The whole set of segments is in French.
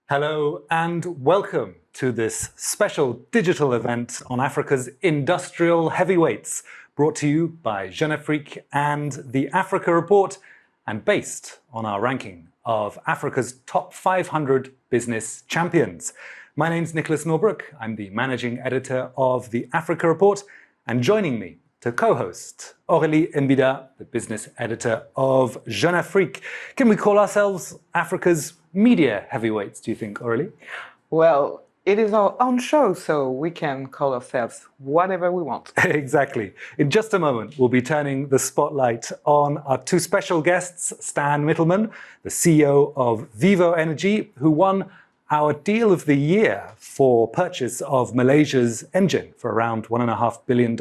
Hello and welcome to this special digital event on Africa's industrial heavyweights, brought to you by Jeune Afrique and the Africa Report, and based on our ranking of Africa's top 500 business champions. My name's Nicholas Norbrook. I'm the managing editor of the Africa Report, and joining me to co-host Aurélie Mbida, the business editor of Jeune Afrique. Can we call ourselves Africa's media heavyweights, do you think, Aurélie? Well, it is our own show, so we can call ourselves whatever we want. Exactly. In just a moment, we'll be turning the spotlight on our two special guests, Stan Mittelman, the CEO of Vivo Energy, who won our deal of the year for purchase of Malaysia's engine for around $1.5 billion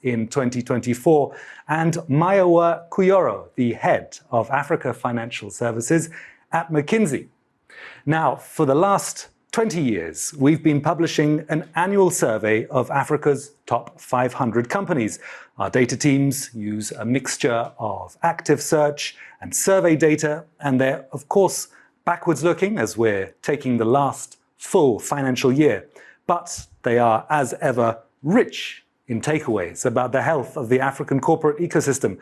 in 2024, and Mayowa Kuyoro, the head of Africa Financial Services at McKinsey. Now, for the last 20 years, we've been publishing an annual survey of Africa's top 500 companies. Our data teams use a mixture of active search and survey data, and they're, of course, backwards looking as we're taking the last full financial year. But they are, as ever, rich in takeaways about the health of the African corporate ecosystem.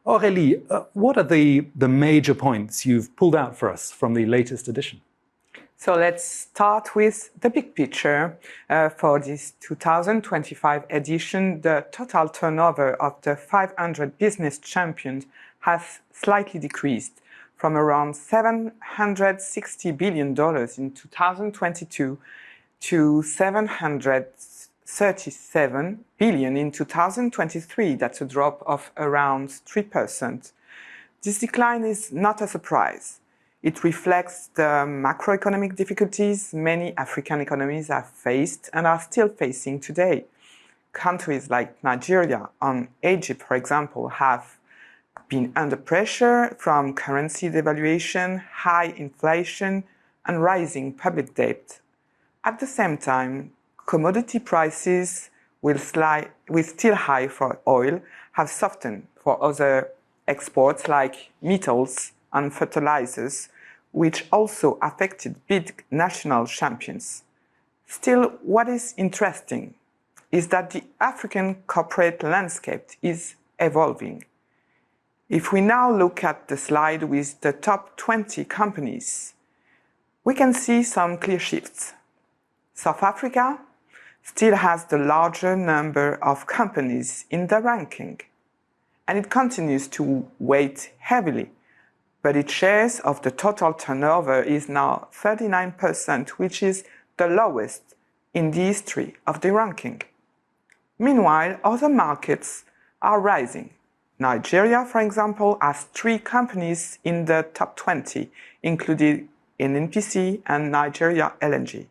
Aurélie, what are the major points you've pulled out for us from the latest edition? So let's start with the big picture. For this 2025 edition, the total turnover of the 500 business champions has slightly decreased from around $760 billion in 2022 to $737 billion in 2023. That's a drop of around 3%. This decline is not a surprise. It reflects the macroeconomic difficulties many African economies have faced and are still facing today. Countries like Nigeria and Egypt, for example, have been under pressure from currency devaluation, high inflation, and rising public debt. At the same time, commodity prices, with still high for oil, have softened for other exports like metals and fertilizers, which also affected big national champions. Still, what is interesting is that the African corporate landscape is evolving. If we now look at the slide with the top 20 companies, we can see some clear shifts. South Africa still has the larger number of companies in the ranking, and it continues to weigh heavily, but its shares of the total turnover is now 39%, which is the lowest in the history of the ranking. Meanwhile, other markets are rising. Nigeria, for example, has 3 companies in the top 20, including NNPC and Nigeria LNG.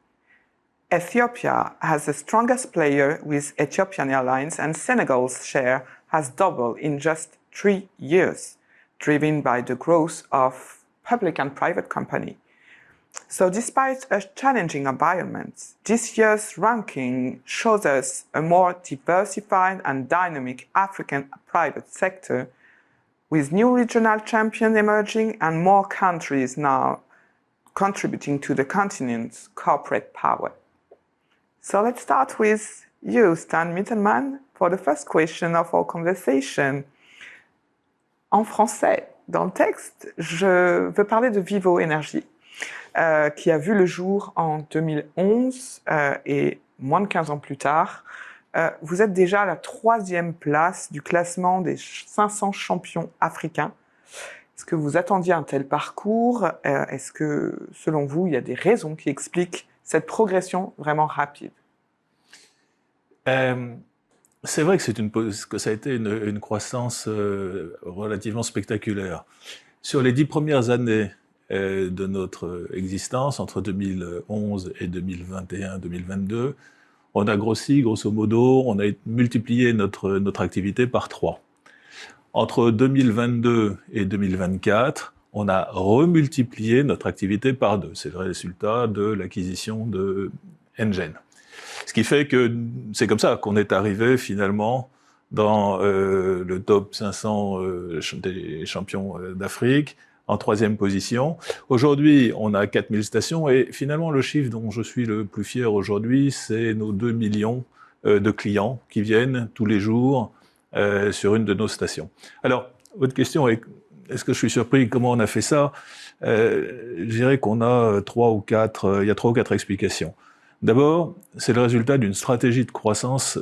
Ethiopia has the strongest player with Ethiopian Airlines, and Senegal's share has doubled in just 3 years, driven by the growth of public and private companies. So despite a challenging environment, this year's ranking shows us a more diversified and dynamic African private sector, with new regional champions emerging and more countries now contributing to the continent's corporate power. So let's start with you, Stan Mittelman, for the first question of our conversation. En français, dans le texte, je veux parler de Vivo Energy, qui a vu le jour en 2011 et moins de 15 ans plus tard. Vous êtes déjà à la 3e place du classement des 500 champions africains. Est-ce que vous attendiez un tel parcours? Est-ce que, selon vous, il y a des raisons qui expliquent cette progression vraiment rapide? C'est vrai que ça a été une croissance relativement spectaculaire. Sur les 10 premières années de notre existence, entre 2011 et 2021-2022, on a grossi, grosso modo, on a multiplié notre activité par 3. Entre 2022 et 2024, on a remultiplié notre activité par 2. C'est le résultat de l'acquisition de Engen. Ce qui fait que c'est comme ça qu'on est arrivé finalement dans le top 500 des champions d'Afrique, en 3e position. Aujourd'hui, on a 4000 stations et finalement, le chiffre dont je suis le plus fier aujourd'hui, c'est nos 2 millions de clients qui viennent tous les jours sur une de nos stations. Alors, votre question est, est-ce que je suis surpris? Comment on a fait ça? Je dirais qu'on a il y a 3 ou 4 explications. D'abord, c'est le résultat d'une stratégie de croissance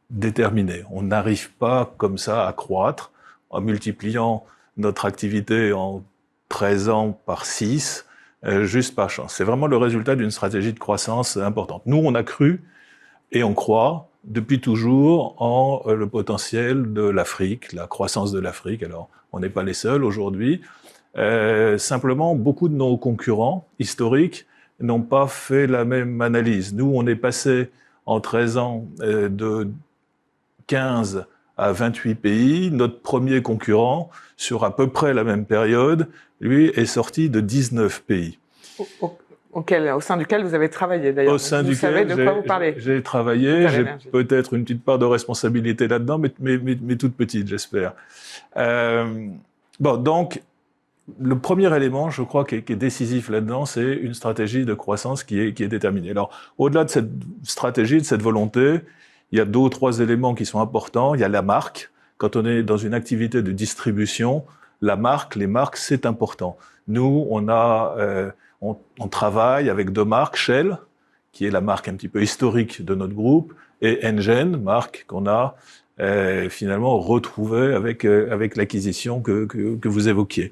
déterminée. On n'arrive pas comme ça à croître en multipliant notre activité en 13 ans par 6, juste par chance. C'est vraiment le résultat d'une stratégie de croissance importante. Nous, on a cru et on croit depuis toujours en le potentiel de l'Afrique, la croissance de l'Afrique. Alors, on n'est pas les seuls aujourd'hui. Simplement, beaucoup de nos concurrents historiques n'ont pas fait la même analyse. Nous, on est passé en 13 ans de 15 à 28 pays. Notre premier concurrent, sur à peu près la même période, lui, est sorti de 19 pays. Au sein duquel vous avez travaillé d'ailleurs. Au sein vous duquel savez de quoi vous parlez. j'ai travaillé, j'ai peut-être une petite part de responsabilité là-dedans, mais toute petite, j'espère. Bon, donc, le premier élément, je crois, qui est décisif là-dedans, c'est une stratégie de croissance qui est déterminée. Alors, au-delà de cette stratégie, de cette volonté, il y a 2 ou 3 éléments qui sont importants. Il y a la marque. Quand on est dans une activité de distribution, la marque, les marques, c'est important. Nous, on travaille avec 2 marques, Shell, qui est la marque un petit peu historique de notre groupe, et Engen, marque qu'on a finalement retrouvée avec l'acquisition que vous évoquiez.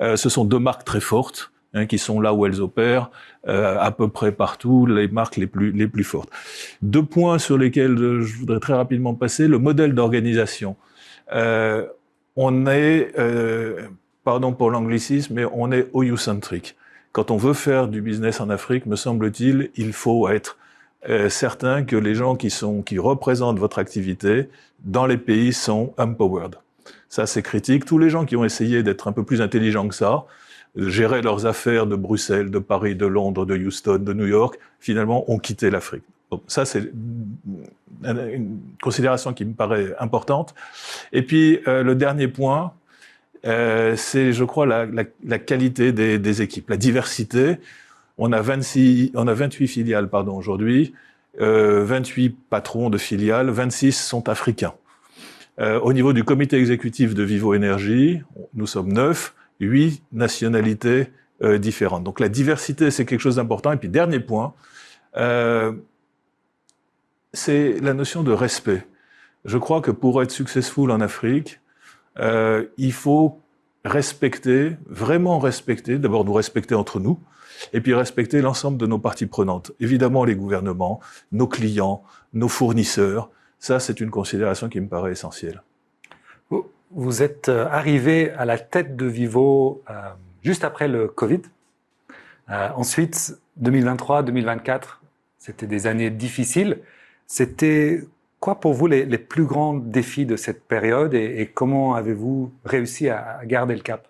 Ce sont 2 marques très fortes, qui sont là où elles opèrent, à peu près partout, les marques les plus fortes. 2 points sur lesquels je voudrais très rapidement passer. Le modèle d'organisation. On est, pardon pour l'anglicisme, mais on est OU-centrique. Quand on veut faire du business en Afrique, me semble-t-il, il faut être certain que les gens qui représentent votre activité dans les pays sont empowered. Ça, c'est critique. Tous les gens qui ont essayé d'être un peu plus intelligents que ça, gérer leurs affaires de Bruxelles, de Paris, de Londres, de Houston, de New York, finalement, ont quitté l'Afrique. Donc, ça, c'est une considération qui me paraît importante. Et puis, le dernier point, c'est, je crois, la qualité des équipes, la diversité. On a 28 filiales, aujourd'hui, 28 patrons de filiales, 26 sont africains. Au niveau du comité exécutif de Vivo Energy, nous sommes 9, 8 nationalités différentes. Donc la diversité, c'est quelque chose d'important. Et puis, dernier point, c'est la notion de respect. Je crois que pour être successful en Afrique, il faut respecter, vraiment respecter, d'abord nous respecter entre nous, et puis respecter l'ensemble de nos parties prenantes. Évidemment, les gouvernements, nos clients, nos fournisseurs. Ça, c'est une considération qui me paraît essentielle. Vous êtes arrivé à la tête de Vivo juste après le Covid. Ensuite, 2023, 2024, c'était des années difficiles. C'était quoi pour vous les plus grands défis de cette période et comment avez-vous réussi à garder le cap?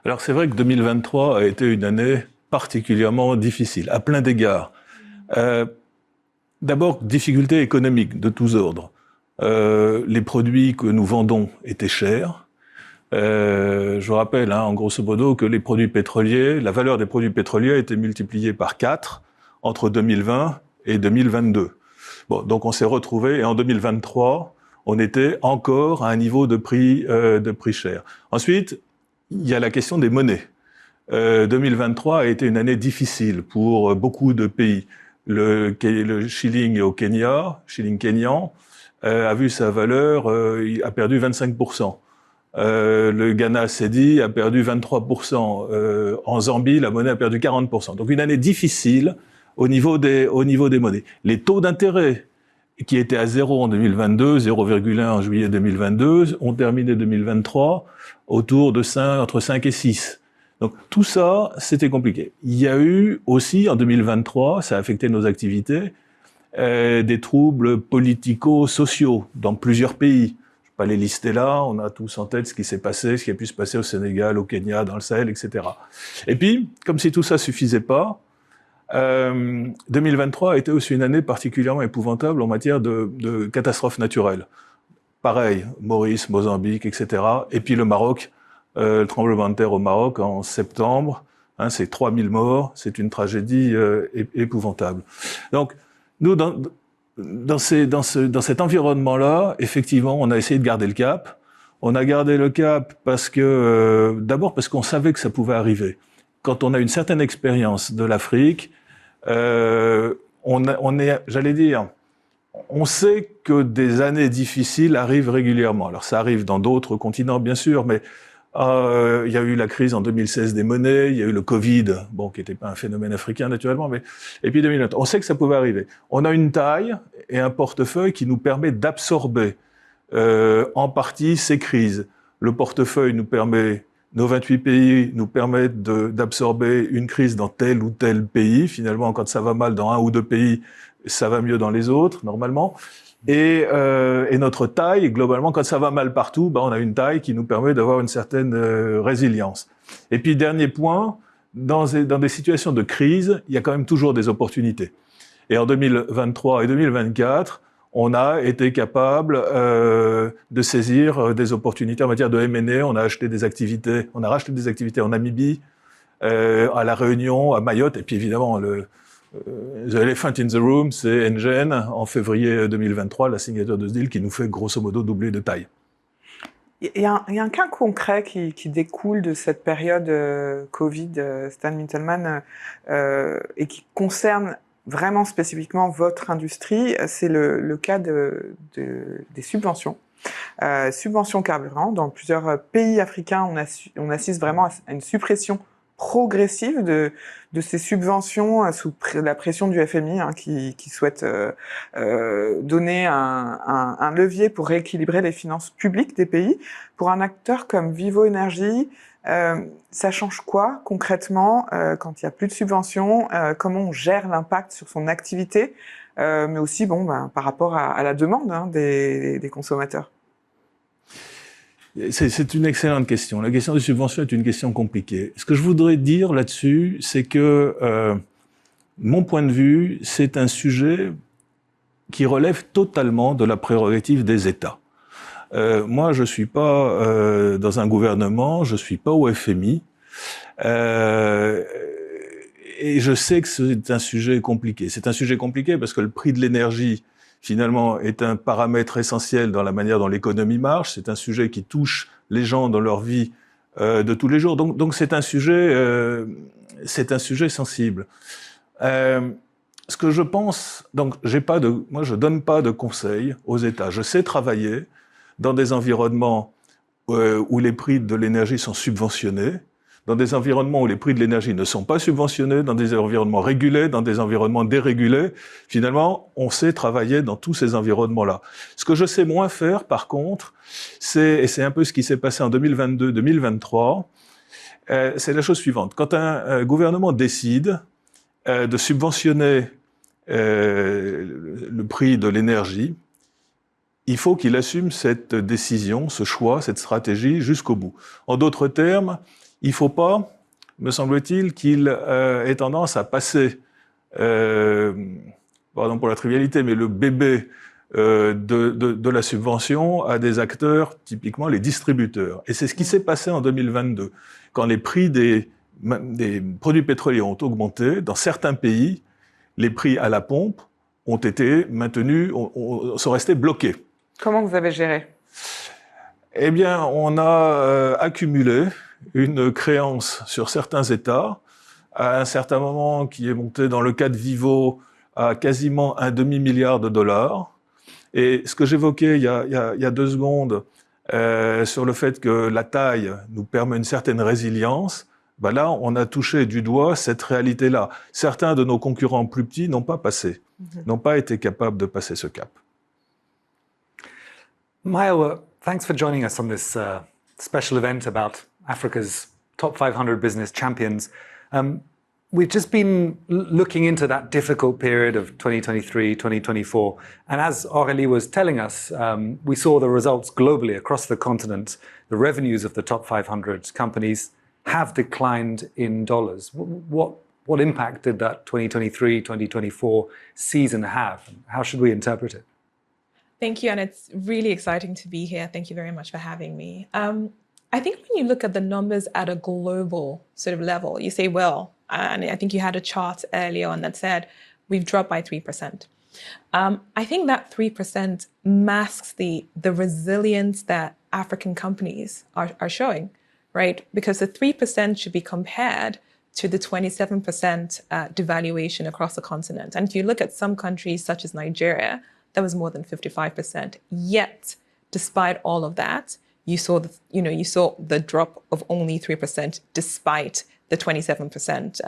Alors c'est vrai que 2023 a été une année particulièrement difficile, à plein d'égards. D'abord, difficultés économiques de tous ordres. Les produits que nous vendons étaient chers. Je vous rappelle, en grosso modo, que les produits pétroliers, la valeur des produits pétroliers a été multipliée par 4 entre 2020 et 2022. Bon, donc on s'est retrouvé et en 2023, on était encore à un niveau de prix cher. Ensuite, il y a la question des monnaies. 2023 a été une année difficile pour beaucoup de pays. Le shilling au Kenya, shilling kenyan, a vu sa valeur, a perdu 25%. Le Ghana cedi a perdu 23%. En Zambie, la monnaie a perdu 40%. Donc une année difficile au niveau des monnaies. Les taux d'intérêt qui étaient à 0 en 2022, 0,1 en juillet 2022, ont terminé 2023 autour de entre 5 et 6. Donc tout ça, c'était compliqué. Il y a eu aussi en 2023, ça a affecté nos activités, des troubles politico-sociaux dans plusieurs pays. Je ne vais pas les lister là, on a tous en tête ce qui s'est passé, ce qui a pu se passer au Sénégal, au Kenya, dans le Sahel, etc. Et puis, comme si tout ça suffisait pas, 2023 a été aussi une année particulièrement épouvantable en matière de catastrophes naturelles. Pareil, Maurice, Mozambique, etc. Et puis le Maroc le tremblement de terre au Maroc en septembre. Hein, c'est 3000 morts, c'est une tragédie épouvantable. Donc, nous, dans cet environnement-là, effectivement, on a essayé de garder le cap. On a gardé le cap parce que, d'abord parce qu'on savait que ça pouvait arriver. Quand on a une certaine expérience de l'Afrique, j'allais dire, on sait que des années difficiles arrivent régulièrement. Alors ça arrive dans d'autres continents, bien sûr, mais il y a eu la crise en 2016 des monnaies, il y a eu le Covid, bon, qui n'était pas un phénomène africain naturellement, mais et puis 2020. On sait que ça pouvait arriver. On a une taille et un portefeuille qui nous permet d'absorber en partie ces crises. Le portefeuille nous permet, nos 28 pays nous permettent d'absorber une crise dans tel ou tel pays. Finalement, quand ça va mal dans un ou deux pays, ça va mieux dans les autres, normalement. Et notre taille, globalement, quand ça va mal partout, on a une taille qui nous permet d'avoir une certaine résilience. Et puis, dernier point, dans des situations de crise, il y a quand même toujours des opportunités. Et en 2023 et 2024, on a été capable de saisir des opportunités en matière de M&A. On a racheté des activités en Namibie, à La Réunion, à Mayotte, et puis évidemment the elephant in the room, c'est Engen, en février 2023, la signature de ce deal qui nous fait grosso modo doubler de taille. Il y a un cas concret qui découle de cette période Covid, Stan Mittelman, et qui concerne vraiment spécifiquement votre industrie, c'est le cas des subventions. Subventions carburant. Dans plusieurs pays africains, on assiste vraiment à une suppression progressive de ces subventions sous la pression du FMI, qui souhaite donner un levier pour rééquilibrer les finances publiques des pays. Pour un acteur comme Vivo Energy, ça change quoi concrètement quand il n'y a plus de subventions, comment on gère l'impact sur son activité, mais aussi par rapport à la demande des consommateurs? C'est une excellente question. La question des subventions est une question compliquée. Ce que je voudrais dire là-dessus, c'est que, mon point de vue, c'est un sujet qui relève totalement de la prérogative des États. Moi, je suis pas dans un gouvernement, je suis pas au FMI, et je sais que c'est un sujet compliqué. C'est un sujet compliqué parce que le prix de l'énergie, finalement, est un paramètre essentiel dans la manière dont l'économie marche. C'est un sujet qui touche les gens dans leur vie de tous les jours. Donc c'est un sujet sensible. Ce que je pense, donc moi je donne pas de conseils aux États. Je sais travailler dans des environnements où les prix de l'énergie sont subventionnés, dans des environnements où les prix de l'énergie ne sont pas subventionnés, dans des environnements régulés, dans des environnements dérégulés. Finalement, on sait travailler dans tous ces environnements-là. Ce que je sais moins faire, par contre, et c'est un peu ce qui s'est passé en 2022-2023, c'est la chose suivante. Quand un gouvernement décide de subventionner le prix de l'énergie, il faut qu'il assume cette décision, ce choix, cette stratégie jusqu'au bout. En d'autres termes, il ne faut pas, me semble-t-il, qu'il ait tendance à passer, pardon pour la trivialité, mais le bébé de la subvention à des acteurs, typiquement les distributeurs. Et c'est ce qui s'est passé en 2022, quand les prix des produits pétroliers ont augmenté. Dans certains pays, les prix à la pompe ont été maintenus, sont restés bloqués. Comment vous avez géré? Eh bien, on a accumulé une créance sur certains États, à un certain moment qui est monté dans le cas de Vivo à quasiment un demi-milliard de dollars. Et ce que j'évoquais il y a 2 secondes sur le fait que la taille nous permet une certaine résilience, là, on a touché du doigt cette réalité-là. Certains de nos concurrents plus petits n'ont pas passé, n'ont pas été capables de passer ce cap. Mayowa, thanks for joining us on this special event about Africa's top 500 business champions. We've just been looking into that difficult period of 2023, 2024. And as Aurélie was telling us, we saw the results globally across the continent. The revenues of the top 500 companies have declined in dollars. What impact did that 2023, 2024 season have? How should we interpret it? Thank you, and it's really exciting to be here. Thank you very much for having me. I think when you look at the numbers at a global sort of level, you say, well, and I think you had a chart earlier on that said we've dropped by 3%. I think that 3% masks the resilience that African companies are showing, right? Because the 3% should be compared to the 27% devaluation across the continent. And if you look at some countries such as Nigeria, that was more than 55%. Yet, despite all of that, you saw the drop of only 3% despite the 27%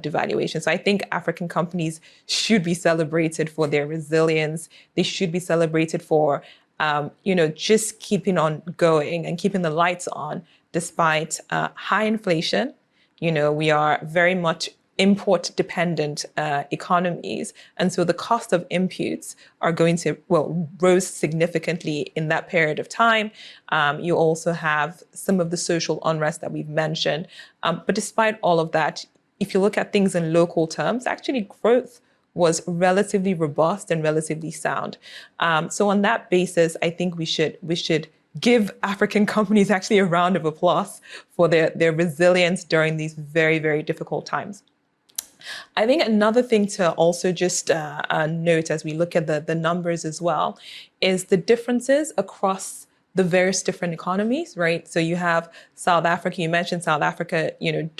devaluation. So I think African companies should be celebrated for their resilience. They should be celebrated for, just keeping on going and keeping the lights on despite high inflation. We are very much import-dependent economies. And so the cost of inputs are going to, rose significantly in that period of time. You also have some of the social unrest that we've mentioned. But despite all of that, if you look at things in local terms, actually growth was relatively robust and relatively sound. So on that basis, I think we should give African companies actually a round of applause for their resilience during these very, very difficult times. I think another thing to also just note as we look at the numbers as well is the differences across the various different economies, right? So you have South Africa, you mentioned South Africa,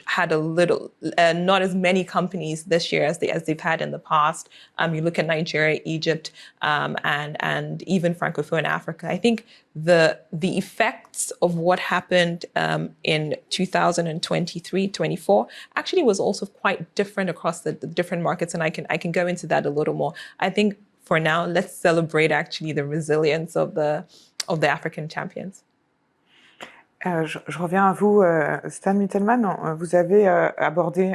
had a little, not as many companies this year as they've had in the past. You look at Nigeria, Egypt, and even Francophone Africa. I think the effects of what happened in 2023-24 actually was also quite different across the different markets, and I can go into that a little more. I think for now, let's celebrate actually the resilience of the African champions. Je reviens à vous, Stan Mittelman. Vous avez abordé,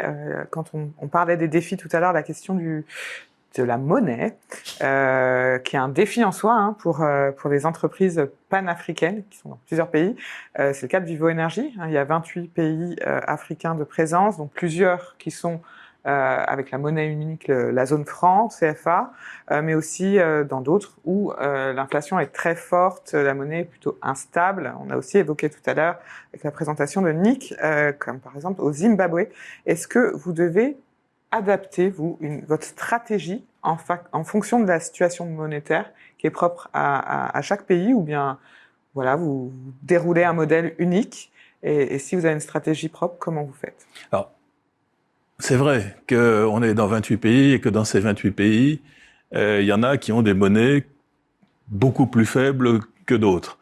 quand on parlait des défis tout à l'heure, la question de la monnaie, qui est un défi en soi pour les entreprises panafricaines qui sont dans plusieurs pays. C'est le cas de Vivo Energy. Il y a 28 pays africains de présence, donc plusieurs qui sont avec la monnaie unique, la zone franc, CFA, mais aussi dans d'autres où l'inflation est très forte, la monnaie est plutôt instable. On a aussi évoqué tout à l'heure avec la présentation de Nick, comme par exemple au Zimbabwe. Est-ce que vous devez adapter, votre stratégie en fonction de la situation monétaire qui est propre à chaque pays, ou bien voilà, vous déroulez un modèle unique et si vous avez une stratégie propre, comment vous faites? Alors, c'est vrai qu'on est dans 28 pays et que dans ces 28 pays, il y en a qui ont des monnaies beaucoup plus faibles que d'autres.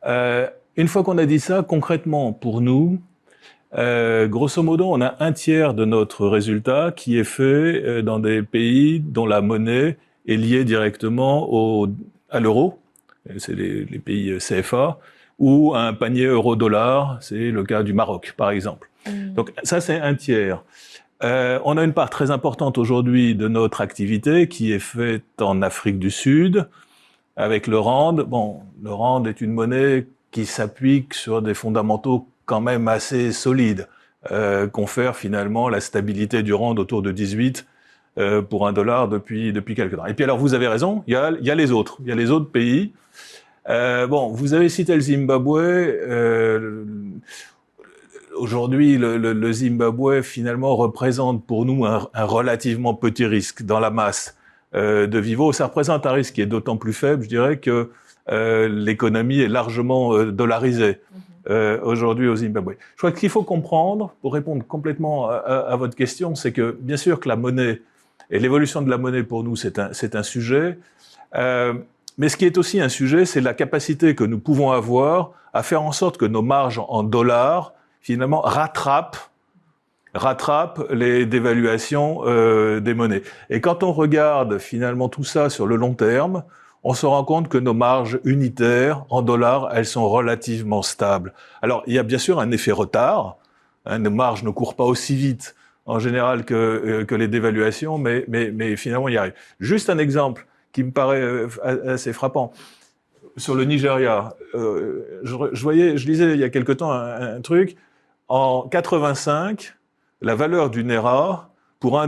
Une fois qu'on a dit ça, concrètement, pour nous, grosso modo, on a un tiers de notre résultat qui est fait dans des pays dont la monnaie est liée directement à l'euro, c'est les pays CFA, ou à un panier euro-dollar, c'est le cas du Maroc, par exemple. Donc ça, c'est un tiers. On a une part très importante aujourd'hui de notre activité qui est faite en Afrique du Sud, avec le rand. Bon, le rand est une monnaie qui s'appuie sur des fondamentaux quand même assez solides, confère finalement la stabilité du rand autour de 18 pour $1 depuis quelque temps. Et puis alors, vous avez raison, il y a les autres pays. Bon, vous avez cité le Zimbabwe. Aujourd'hui, le Zimbabwe, finalement, représente pour nous un relativement petit risque dans la masse de Vivo. Ça représente un risque qui est d'autant plus faible, je dirais, que l'économie est largement dollarisée aujourd'hui au Zimbabwe. Je crois qu'il faut comprendre, pour répondre complètement à votre question, c'est que, bien sûr que la monnaie et l'évolution de la monnaie, pour nous, c'est un sujet. Mais ce qui est aussi un sujet, c'est la capacité que nous pouvons avoir à faire en sorte que nos marges en dollars finalement rattrape les dévaluations des monnaies. Et quand on regarde finalement tout ça sur le long terme, on se rend compte que nos marges unitaires en dollars, elles sont relativement stables. Alors, il y a bien sûr un effet retard. Nos marges ne courent pas aussi vite en général que les dévaluations, mais finalement, il y arrive. Juste un exemple qui me paraît assez frappant. Sur le Nigeria, je lisais il y a quelque temps un truc. En 85, la valeur du naira, pour un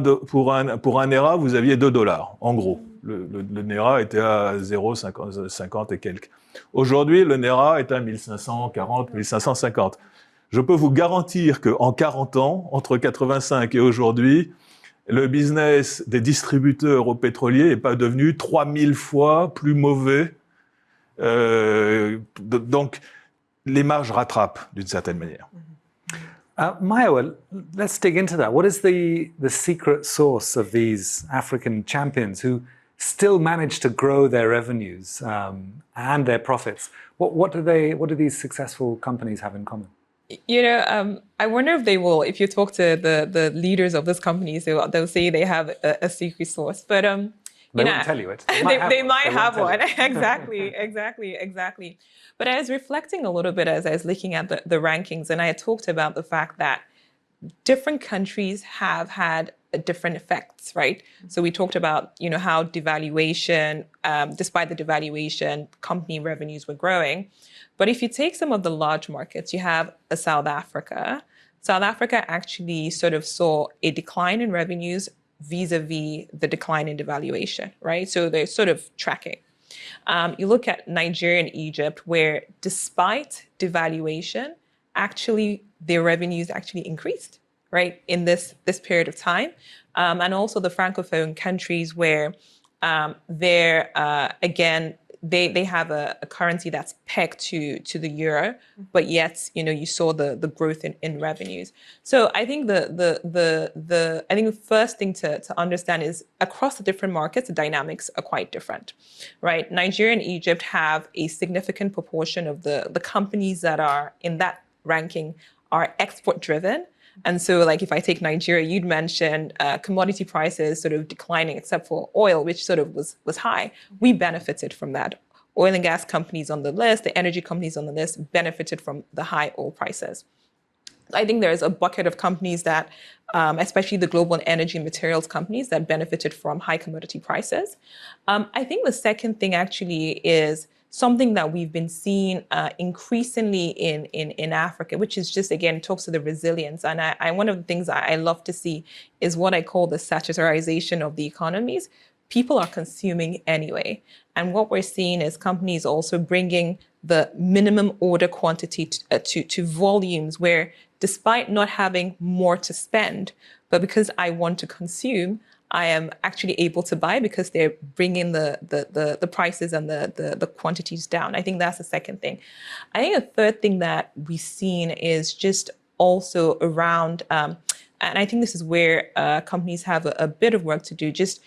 naira, vous aviez $2, en gros. Le NERA était à 0,50 et quelques. Aujourd'hui, le NERA est à 1540, 1550. Je peux vous garantir qu'en 40 ans, entre 85 et aujourd'hui, le business des distributeurs aux pétroliers n'est pas devenu 3000 fois plus mauvais. Donc, les marges rattrapent d'une certaine manière. Mayowa, let's dig into that. What is the secret source of these African champions who still manage to grow their revenues and their profits? What do these successful companies have in common? You know, I wonder if they will, if you talk to the leaders of these companies, they'll say they have a secret source. But they won't tell you it. They might have one. Exactly. But I was reflecting a little bit as I was looking at the rankings, and I had talked about the fact that different countries have had different effects, right? So we talked about, you know, how devaluation, despite the devaluation, company revenues were growing. But if you take some of the large markets, you have South Africa. South Africa actually sort of saw a decline in revenues vis-a-vis the decline in devaluation, right? So they're sort of tracking. You look at Nigeria and Egypt, where despite devaluation, actually their revenues actually increased, right, in this period of time. And also the Francophone countries where they have a currency that's pegged to the euro, but yet, you know, you saw the growth in revenues. So I think the first thing to understand is across the different markets, the dynamics are quite different, right? Nigeria and Egypt have a significant proportion of the companies that are in that ranking are export driven. And so, like, if I take Nigeria, you'd mentioned commodity prices sort of declining, except for oil, which sort of was high. We benefited from that. Oil and gas companies on the list, the energy companies on the list benefited from the high oil prices. I think there's a bucket of companies that, especially the global energy and materials companies, that benefited from high commodity prices. I think the second thing actually is something that we've been seeing increasingly in Africa, which is just, again, talks to the resilience. And one of the things I love to see is what I call the saturarization of the economies. People are consuming anyway. And what we're seeing is companies also bringing the minimum order quantity to volumes where, despite not having more to spend, but because I want to consume, I am actually able to buy because they're bringing the prices and the quantities down. I think that's the second thing. I think a third thing that we've seen is just also around, and I think this is where companies have a bit of work to do, just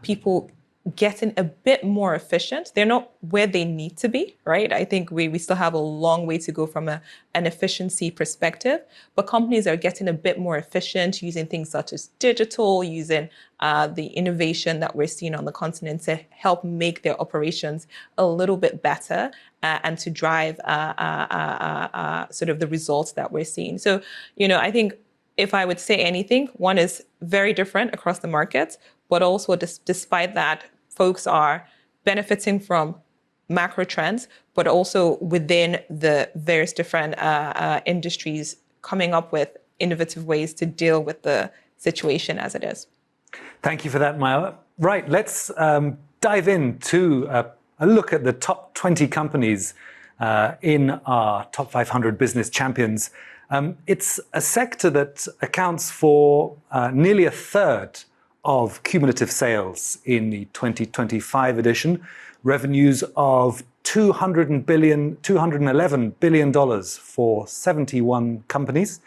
people getting a bit more efficient. They're not where they need to be, right? I think we still have a long way to go from an efficiency perspective, but companies are getting a bit more efficient using things such as digital, using the innovation that we're seeing on the continent to help make their operations a little bit better and to drive sort of the results that we're seeing. So, you know, I think if I would say anything, one is very different across the markets, but also despite that, folks are benefiting from macro trends, but also within the various different industries coming up with innovative ways to deal with the situation as it is. Thank you for that, Mayowa. Right, let's dive into a look at the top 20 companies in our top 500 business champions. It's a sector that accounts for nearly a third of cumulative sales in the 2025 edition, revenues of $211 billion for 71 companies.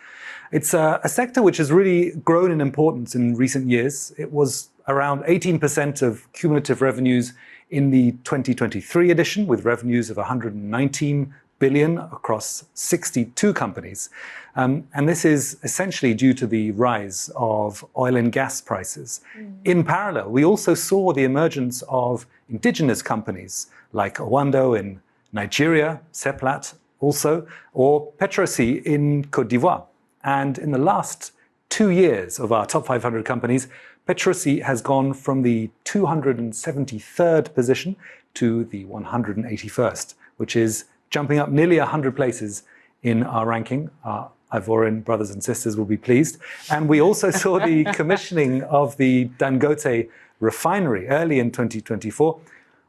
It's a sector which has really grown in importance in recent years. It was around 18% of cumulative revenues in the 2023 edition, with revenues of $119 billion across 62 companies. And this is essentially due to the rise of oil and gas prices. In parallel, we also saw the emergence of indigenous companies like Owando in Nigeria, Seplat also, or Petrosi in Côte d'Ivoire. And in the last 2 years of our top 500 companies, Petrosi has gone from the 273rd position to the 181st, which is jumping up nearly 100 places in our ranking. Our Ivorian brothers and sisters will be pleased. And we also saw the commissioning of the Dangote refinery early in 2024.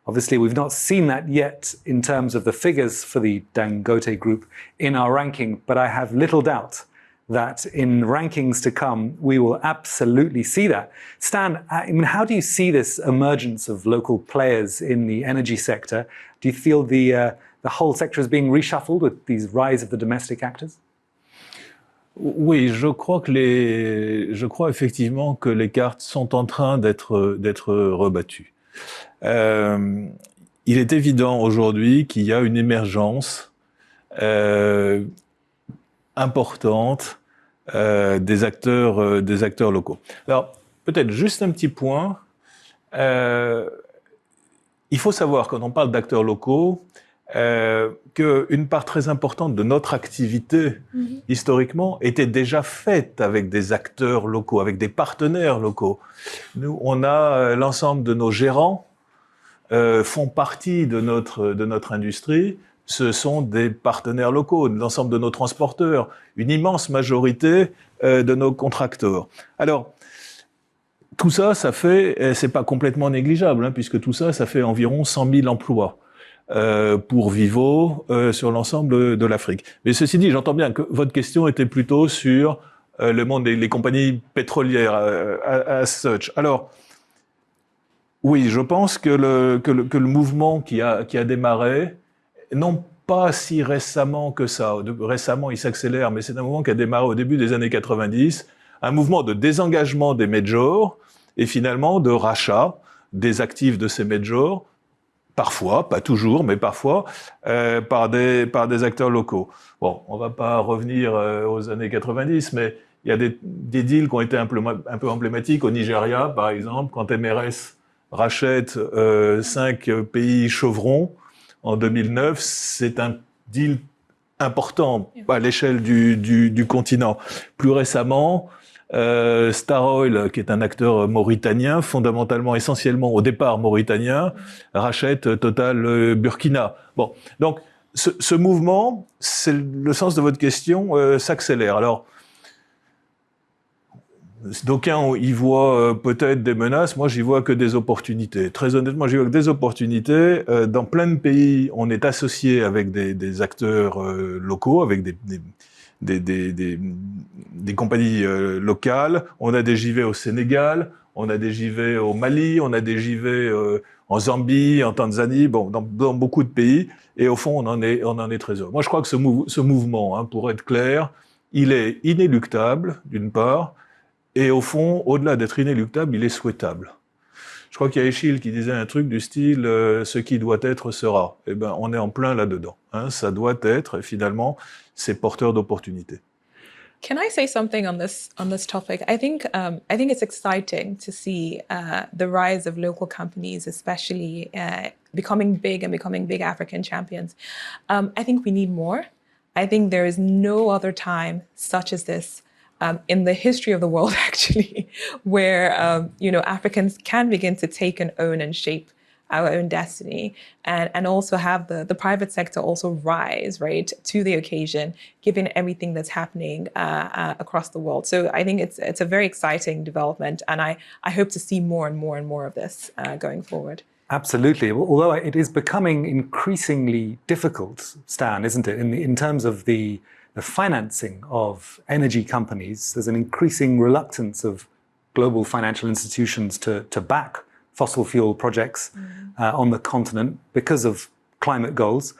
Obviously, we've not seen that yet in terms of the figures for the Dangote Group in our ranking, but I have little doubt that in rankings to come, we will absolutely see that. Stan, I mean, how do you see this emergence of local players in the energy sector? Do you feel the whole sector is being reshuffled with these rise of the domestic actors? Oui, je crois effectivement que les cartes sont en train d'être rebattues. Il est évident aujourd'hui qu'il y a une émergence importante des acteurs locaux. Alors, peut-être juste un petit point. Il faut savoir, quand on parle d'acteurs locaux, qu'une part très importante de notre activité, historiquement, était déjà faite avec des acteurs locaux, avec des partenaires locaux. Nous, on a l'ensemble de nos gérants font partie de notre industrie. Ce sont des partenaires locaux, l'ensemble de nos transporteurs, une immense majorité de nos contracteurs. Alors, tout ça, ça fait, c'est pas complètement négligeable, hein, puisque tout ça, ça fait environ 100 000 emplois pour Vivo sur l'ensemble de l'Afrique. Mais ceci dit, j'entends bien que votre question était plutôt sur le monde des compagnies pétrolières as such. Alors, oui, je pense que le mouvement qui a démarré, non pas si récemment que ça, récemment il s'accélère, mais c'est un mouvement qui a démarré au début des années 90, un mouvement de désengagement des majors et finalement de rachat des actifs de ces majors, parfois, pas toujours, mais parfois, par des acteurs locaux. Bon, on va pas revenir aux années 90, mais il y a des deals qui ont été un peu emblématiques au Nigeria, par exemple, quand MRS rachète 5 pays chevrons en 2009, c'est un deal important à l'échelle du continent. Plus récemment, Star Oil, qui est un acteur mauritanien, fondamentalement, essentiellement au départ mauritanien, rachète Total Burkina. Bon, donc ce mouvement, c'est le sens de votre question, s'accélère. Alors, d'aucuns y voient peut-être des menaces, moi j'y vois que des opportunités. Très honnêtement, j'y vois que des opportunités. Dans plein de pays, on est associé avec des acteurs locaux, avec des compagnies locales. On a des JV au Sénégal, on a des JV au Mali, on a des JV en Zambie, en Tanzanie, bon, dans beaucoup de pays. Et au fond, on en est très heureux. Moi, je crois que ce mouvement, hein, pour être clair, il est inéluctable, d'une part, et au fond, au-delà d'être inéluctable, il est souhaitable. Je crois qu'il y a Eschyle qui disait un truc du style ce qui doit être sera. Eh ben, on est en plein là-dedans. Hein, ça doit être, et finalement, c'est porteur d'opportunités. Can I say something on this topic? I think it's exciting to see the rise of local companies, especially becoming big African champions. I think we need more. I think there is no other time such as this in the history of the world, actually, where Africans can begin to take and own and shape our own destiny, and also have the private sector also rise, right, to the occasion, given everything that's happening across the world. So I think it's a very exciting development, and I hope to see more and more and more of this going forward. Absolutely. Although it is becoming increasingly difficult, Stan, isn't it, in terms of the financing of energy companies. There's an increasing reluctance of global financial institutions to back fossil fuel projects on the continent because of climate goals,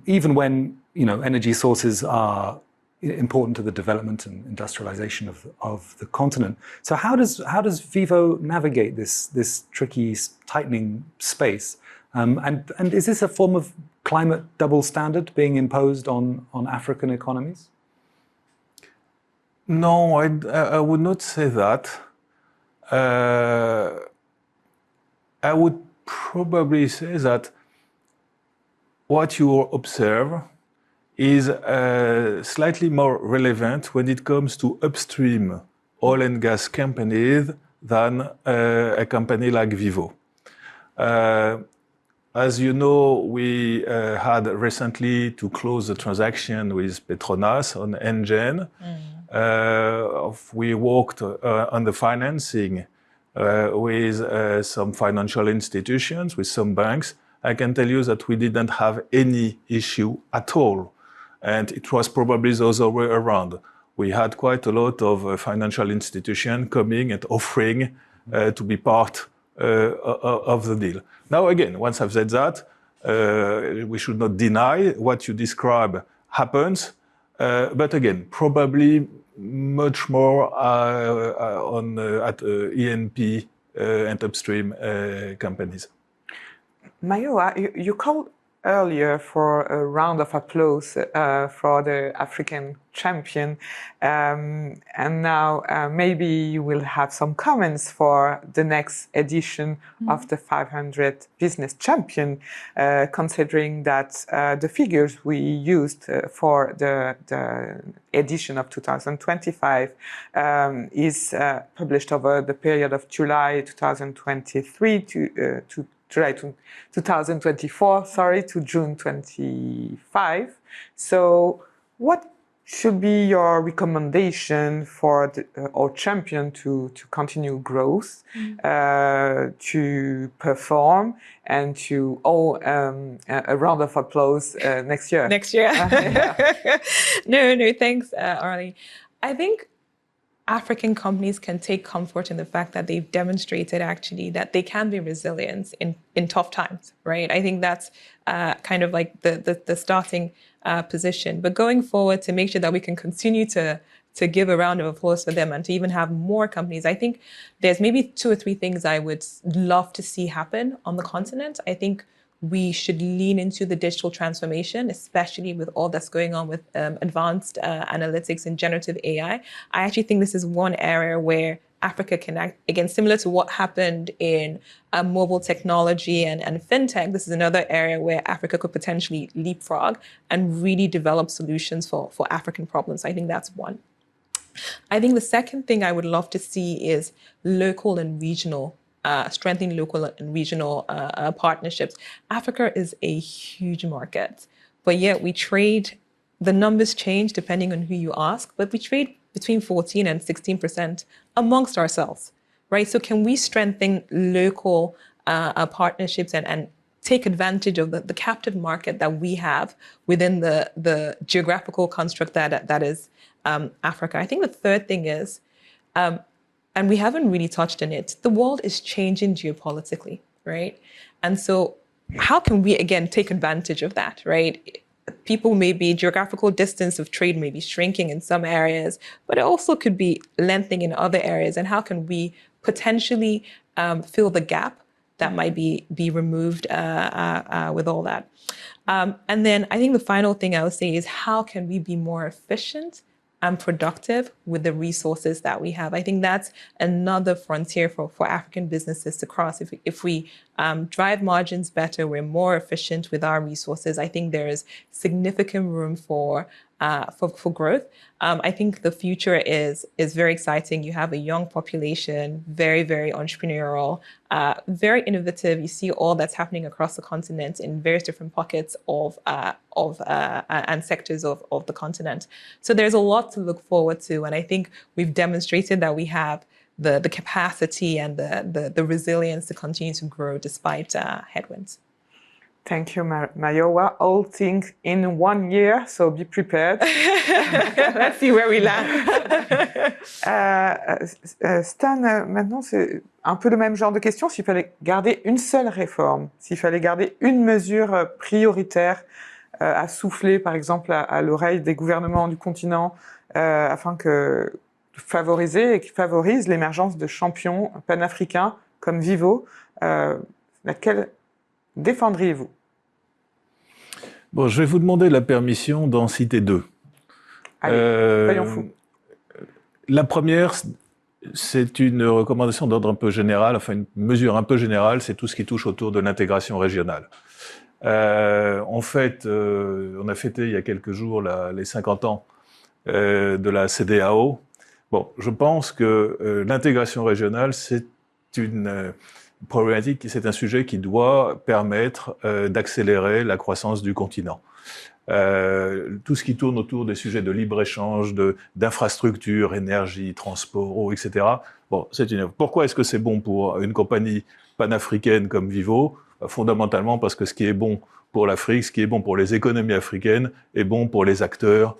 even when energy sources are important to the development and industrialization of the continent. So how does Vivo navigate this tricky, tightening space? And is this a form of climate double standard being imposed on African economies? No, I would not say that. I would probably say that what you observe is slightly more relevant when it comes to upstream oil and gas companies than a company like Vivo. As you know, we had recently to close the transaction with Petronas on NGen. We worked on the financing with some financial institutions, with some banks. I can tell you that we didn't have any issue at all. And it was probably the other way around. We had quite a lot of financial institutions coming and offering to be part of the deal. Now, again, once I've said that, we should not deny what you describe happens. But again, probably much more at E&P and upstream companies. Mayowa, you called earlier for a round of applause for the African champion. And now maybe you will have some comments for the next edition of the 500 Business Champion, considering that the figures we used for the edition of 2025 is published over the period of July 2023 to July 2024, to June 25. So what should be your recommendation for our champion to continue growth, to perform, and to a round of applause next year? Next year. No, thanks, Arlie. I think African companies can take comfort in the fact that they've demonstrated actually that they can be resilient in tough times, right? I think that's kind of like the starting position. But going forward, to make sure that we can continue to give a round of applause for them and to even have more companies, I think there's maybe 2 or 3 things I would love to see happen on the continent. I think we should lean into the digital transformation, especially with all that's going on with advanced analytics and generative AI. I actually think this is one area where Africa can act, again, similar to what happened in mobile technology and fintech. This is another area where Africa could potentially leapfrog and really develop solutions for African problems. I think that's one. I think the second thing I would love to see is local and regional strengthening local and regional partnerships. Africa is a huge market, but yet we trade, the numbers change depending on who you ask, but we trade between 14 and 16% amongst ourselves, right? So can we strengthen local partnerships and take advantage of the captive market that we have within the geographical construct that is Africa? I think the third thing is, and we haven't really touched on it, the world is changing geopolitically, right? And so how can we, again, take advantage of that, right? People may be, geographical distance of trade may be shrinking in some areas, but it also could be lengthening in other areas. And how can we potentially fill the gap that might be removed with all that? And then I think the final thing I would say is, how can we be more efficient and productive with the resources that we have? I think that's another frontier for African businesses to cross. If we drive margins better, we're more efficient with our resources, I think there is significant room for growth. I think the future is very exciting. You have a young population, very, very entrepreneurial, very innovative. You see all that's happening across the continent in various different pockets and sectors of the continent. So there's a lot to look forward to. And I think we've demonstrated that we have the capacity and the resilience to continue to grow despite headwinds. Thank you, Mayowa. All things in 1 year, so be prepared. Let's see where we land. Stan, maintenant, c'est un peu le même genre de question. S'il fallait garder une seule réforme, s'il fallait garder une mesure prioritaire à souffler, par exemple, à l'oreille des gouvernements du continent, afin que favoriser et qui favorise l'émergence de champions panafricains comme Vivo, laquelle défendriez-vous? Bon, je vais vous demander la permission d'en citer 2. Allez, soyons fous. La première, c'est une recommandation d'ordre un peu général, enfin une mesure un peu générale, c'est tout ce qui touche autour de l'intégration régionale. En fait, on a fêté il y a quelques jours les 50 ans de la CEDEAO. Bon, je pense que l'intégration régionale, c'est une problématique, c'est un sujet qui doit permettre d'accélérer la croissance du continent. tout ce qui tourne autour des sujets de libre-échange, d'infrastructures, énergie, transport, eau, etc. Bon, c'est une. Pourquoi est-ce que c'est bon pour une compagnie panafricaine comme Vivo? Fondamentalement parce que ce qui est bon pour l'Afrique, ce qui est bon pour les économies africaines, est bon pour les acteurs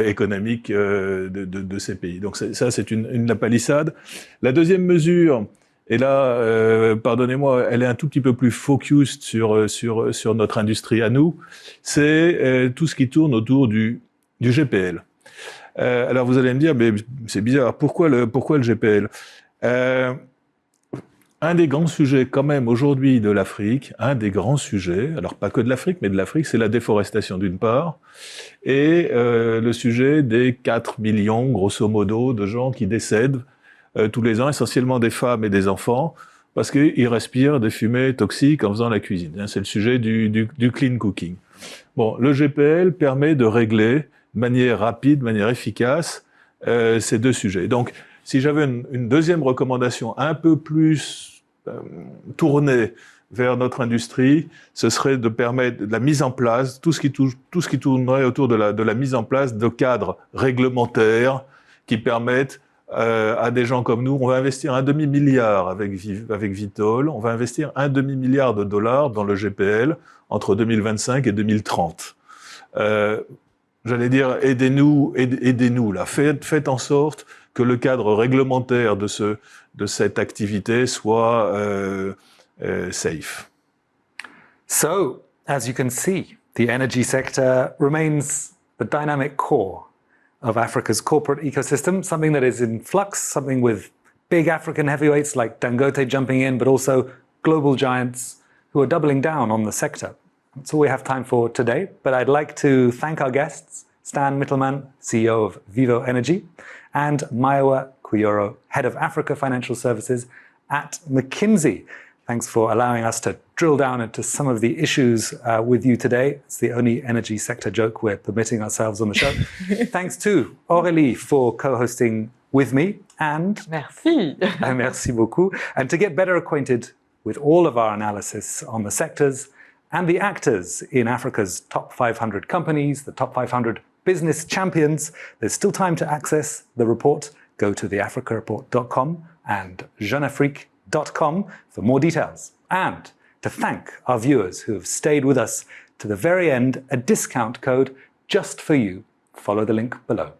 économiques de ces pays. Donc ça, c'est la palissade. La deuxième mesure, et là, pardonnez-moi, elle est un tout petit peu plus focus sur notre industrie à nous, c'est tout ce qui tourne autour du GPL. Alors vous allez me dire, mais c'est bizarre, pourquoi le GPL? Un des grands sujets quand même aujourd'hui de l'Afrique, un des grands sujets, alors pas que de l'Afrique, mais de l'Afrique, c'est la déforestation d'une part, et le sujet des 4 millions, grosso modo, de gens qui décèdent tous les ans, essentiellement des femmes et des enfants, parce qu'ils respirent des fumées toxiques en faisant la cuisine. C'est le sujet du clean cooking. Bon, le GPL permet de régler de manière rapide, de manière efficace, ces deux sujets. Donc, si j'avais une deuxième recommandation un peu plus tournée vers notre industrie, ce serait de permettre la mise en place, tout ce qui tournerait autour de la mise en place de cadres réglementaires qui permettent à des gens comme nous, on va investir un demi-milliard avec Vitol, on va investir un demi-milliard de dollars dans le GPL entre 2025 et 2030. J'allais dire, aidez-nous là, faites en sorte que le cadre réglementaire de cette activité soit safe. So, as you can see, the energy sector remains the dynamic core of Africa's corporate ecosystem, something that is in flux, something with big African heavyweights like Dangote jumping in, but also global giants who are doubling down on the sector. That's all we have time for today, but I'd like to thank our guests, Stan Mittelman, CEO of Vivo Energy, and Mayowa Kuyoro, Head of Africa Financial Services at McKinsey. Thanks for allowing us to drill down into some of the issues with you today. It's the only energy sector joke we're permitting ourselves on the show. Thanks to Aurélie for co-hosting with me. And Merci. Merci beaucoup. And to get better acquainted with all of our analysis on the sectors and the actors in Africa's top 500 companies, the top 500 business champions, there's still time to access the report. Go to theafricareport.com and jeuneafrique.com for more details. And to thank our viewers who have stayed with us to the very end, a discount code just for you. Follow the link below.